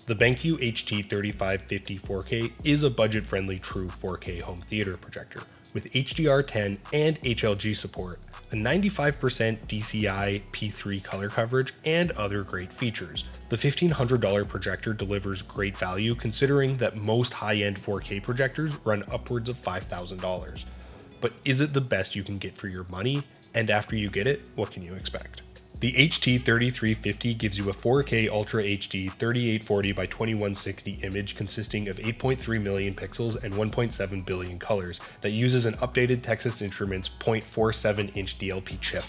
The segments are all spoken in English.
The BenQ HT3550 4K is a budget-friendly true 4K home theater projector with HDR10 and HLG support, a 95% DCI P3 color coverage, and other great features. The $1,500 projector delivers great value considering that most high-end 4K projectors run upwards of $5,000. But is it the best you can get for your money? And after you get it, what can you expect? The HT3350 gives you a 4K Ultra HD 3840 by 2160 image consisting of 8.3 million pixels and 1.7 billion colors that uses an updated Texas Instruments 0.47-inch DLP chip.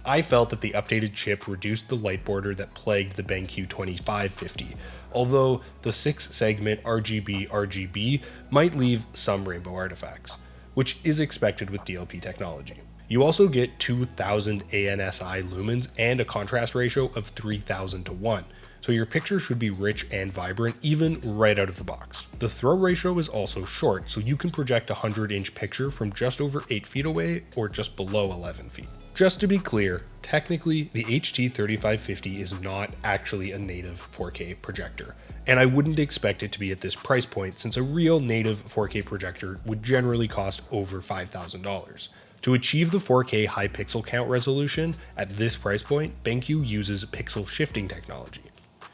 I felt that the updated chip reduced the light border that plagued the BenQ 2550, although the 6-segment RGB might leave some rainbow artifacts, which is expected with DLP technology. You also get 2000 ANSI lumens and a contrast ratio of 3000 to 1, so your picture should be rich and vibrant even right out of the box. The throw ratio is also short, so you can project a 100-inch picture from just over 8 feet away or just below 11 feet. Just to be clear, technically the HT3550 is not actually a native 4K projector, and I wouldn't expect it to be at this price point since a real native 4K projector would generally cost over $5,000. To achieve the 4K high pixel count resolution at this price point, BenQ uses pixel shifting technology.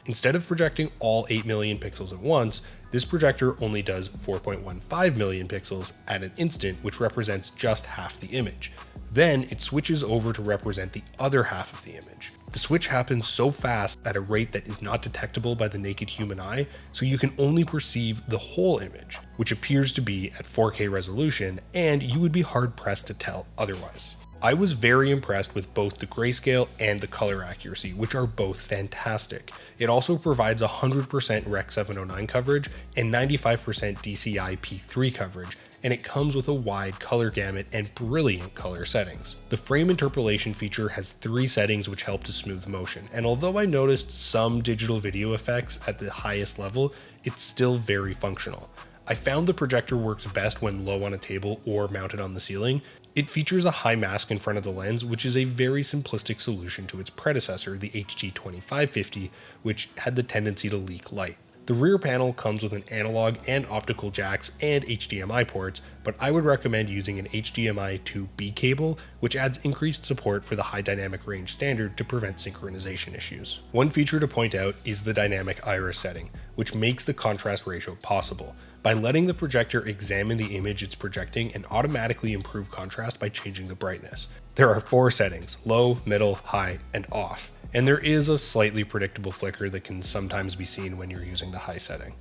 Instead of projecting all 8 million pixels at once, this projector only does 4.15 million pixels at an instant, which represents just half the image. Then it switches over to represent the other half of the image. The switch happens so fast at a rate that is not detectable by the naked human eye, so you can only perceive the whole image, which appears to be at 4K resolution, and you would be hard pressed to tell otherwise. I was very impressed with both the grayscale and the color accuracy, which are both fantastic. It also provides 100% Rec 709 coverage and 95% DCI P3 coverage, and it comes with a wide color gamut and brilliant color settings. The frame interpolation feature has 3 settings which help to smooth motion, and although I noticed some digital video effects at the highest level, it's still very functional. I found the projector works best when low on a table or mounted on the ceiling. It features a high mask in front of the lens, which is a very simplistic solution to its predecessor, the HT2550, which had the tendency to leak light. The rear panel comes with an analog and optical jacks and HDMI ports, but I would recommend using an HDMI 2B cable, which adds increased support for the high dynamic range standard to prevent synchronization issues. One feature to point out is the dynamic iris setting, which makes the contrast ratio possible by letting the projector examine the image it's projecting and automatically improve contrast by changing the brightness. There are 4 settings: low, middle, high, and off. And there is a slightly predictable flicker that can sometimes be seen when you're using the high setting.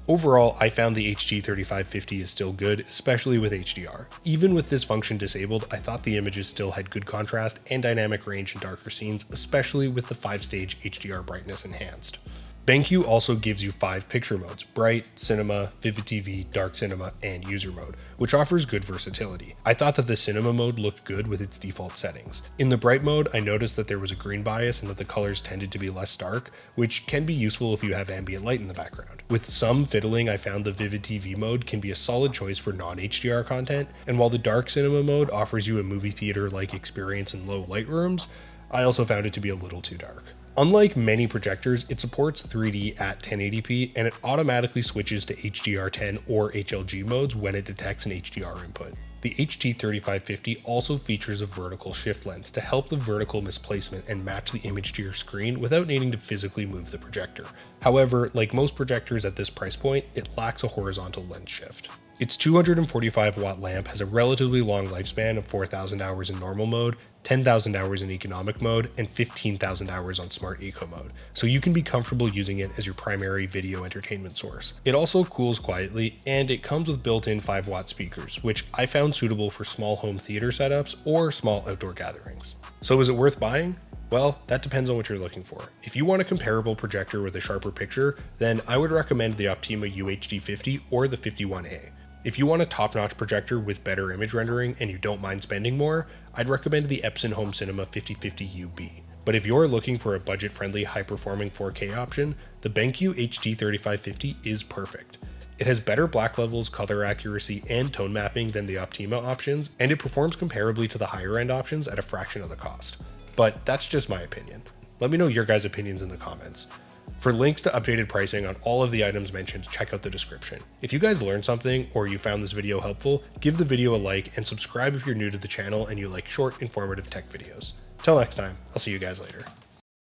Overall, I found the HT3550 is still good, especially with HDR. Even with this function disabled, I thought the images still had good contrast and dynamic range in darker scenes, especially with the 5-stage HDR brightness enhanced. BenQ also gives you 5 picture modes: Bright, Cinema, Vivid TV, Dark Cinema, and User Mode, which offers good versatility. I thought that the Cinema mode looked good with its default settings. In the Bright mode, I noticed that there was a green bias and that the colors tended to be less stark, which can be useful if you have ambient light in the background. With some fiddling, I found the Vivid TV mode can be a solid choice for non-HDR content, and while the Dark Cinema mode offers you a movie theater-like experience in low light rooms, I also found it to be a little too dark. Unlike many projectors, it supports 3D at 1080p, and it automatically switches to HDR10 or HLG modes when it detects an HDR input. The HT3550 also features a vertical shift lens to help the vertical misplacement and match the image to your screen without needing to physically move the projector. However, like most projectors at this price point, it lacks a horizontal lens shift. Its 245 watt lamp has a relatively long lifespan of 4,000 hours in normal mode, 10,000 hours in economic mode, and 15,000 hours on smart eco mode, so you can be comfortable using it as your primary video entertainment source. It also cools quietly, and it comes with built-in 5 watt speakers, which I found suitable for small home theater setups or small outdoor gatherings. So is it worth buying? Well, that depends on what you're looking for. If you want a comparable projector with a sharper picture, then I would recommend the Optima UHD50 or the 51A. If you want a top-notch projector with better image rendering and you don't mind spending more, I'd recommend the Epson Home Cinema 5050UB. But if you're looking for a budget-friendly, high-performing 4K option, the BenQ HT3550 is perfect. It has better black levels, color accuracy, and tone mapping than the Optima options, and it performs comparably to the higher-end options at a fraction of the cost. But that's just my opinion. Let me know your guys' opinions in the comments. For links to updated pricing on all of the items mentioned, check out the description. If you guys learned something or you found this video helpful, give the video a like and subscribe if you're new to the channel and you like short, informative tech videos. Till next time, I'll see you guys later.